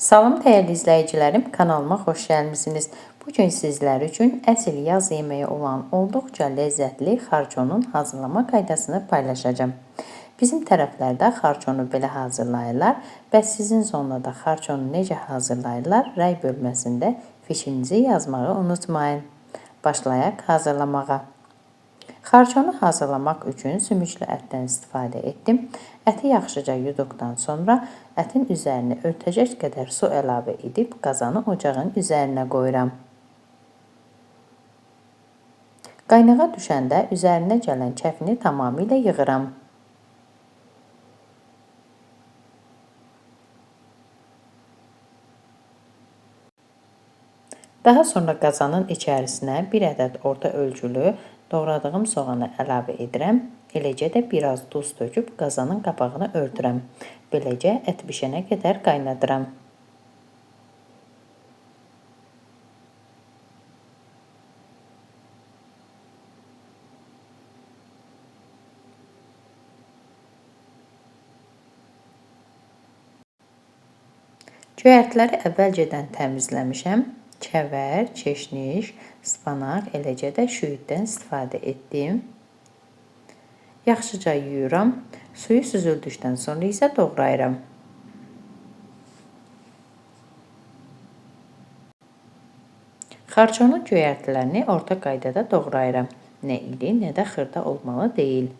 Salam dəyərli izləyicilərim, kanalıma xoş gəlmisiniz. Bugün sizlər üçün əsl yaz yeməyi olan olduqca ləzzətli xarçonun hazırlama qaydasını paylaşacağım. Bizim tərəflərdə xarçonu belə hazırlayırlar və sizin zonada xarçonu necə hazırlayırlar, rəy bölməsində fikrinizi yazmağı unutmayın. Başlayaq hazırlamağa. Xarçonu hazırlamaq üçün sümüklü ətdən istifadə etdim. Əti yaxşıca yuduqdan sonra ətin üzərinə örtəcək qədər su əlavə edib qazanı ocağın üzərinə qoyuram. Qaynağa düşəndə üzərinə gələn kəfini tamamilə yığıram. Daha sonra qazanın içərisinə 1 ədəd orta ölçülü doğradığım soğanı əlavə edirəm. Eləcə də biraz duz töküb qazanın qapağını örtürəm. Beləcə ət bişənə qədər qaynadıram. Göyərtiləri əvvəlcədən təmizləmişəm. Kəvər, çeşniş, spanaq, eləcə də şüyüddən istifadə etdim. Yaxşıca yuyuram. Suyu süzüldükdən sonra isə doğrayıram. Xarçonun göyərtilərini orta qaydada doğrayıram. Nə iri, nə də xırda olmalı deyil.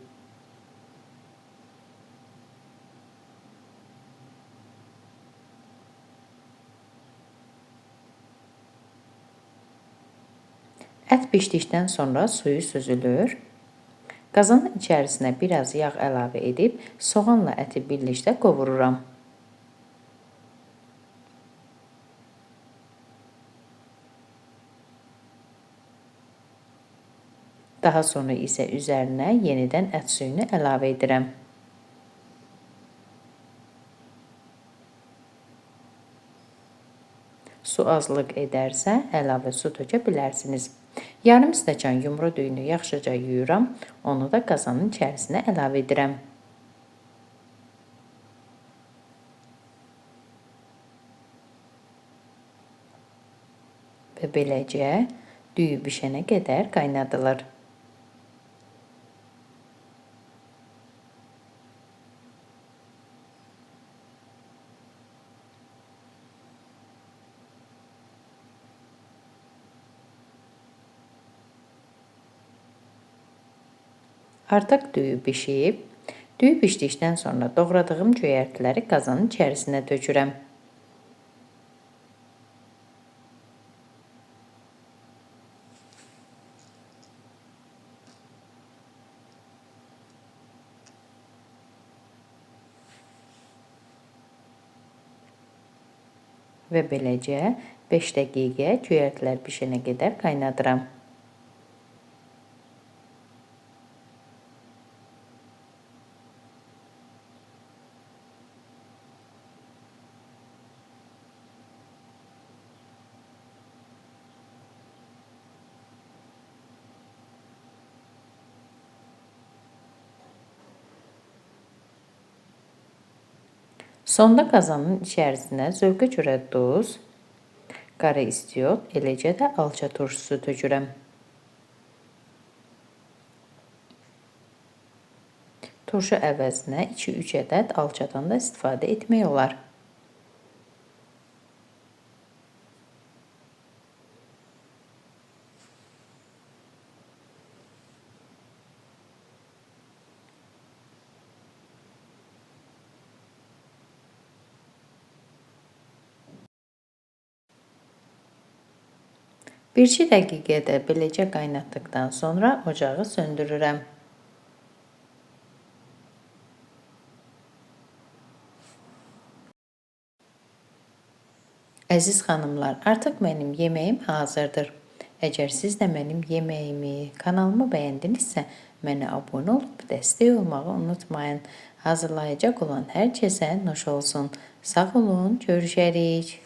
Ət bişdikdən sonra suyu süzülür. Qazanın içərisinə biraz yağ əlavə edib soğanla əti birlikdə qovururam. Daha sonra isə üzərinə yenidən ət suyunu əlavə edirəm. Su azlıq edərsə əlavə su tökə bilərsiniz. Yarım stəkan yumru düyünü yaxşıca yuyuram, onu da qazanın içərisinə əlavə edirəm. Və beləcə düyü bişənə qədər qaynadılır. Artıq düyü bişib. Düyü bişdikdən sonra doğradığım göyərtiləri qazanın içərisinə tökürəm. Və beləcə 5 dəqiqə göyərtilər bişənə qədər qaynadıram. Sonda qazanın içərisinə zövqə görə duz, qara istiot, eləcə də alça turşusu tökürəm. Turşu əvəzinə 2-3 ədəd alçadan da istifadə etmək olar. Bir-iki dəqiqədə beləcə qaynatdıqdan sonra ocağı söndürürəm. Əziz xanımlar, artıq mənim yeməyim hazırdır. Əgər siz də mənim yeməyimi, kanalımı bəyəndinizsə, mənə abunə olub dəstək olmağı unutmayın. Hazırlayacaq olan hər kəsə nuş olsun. Sağ olun, görüşərik.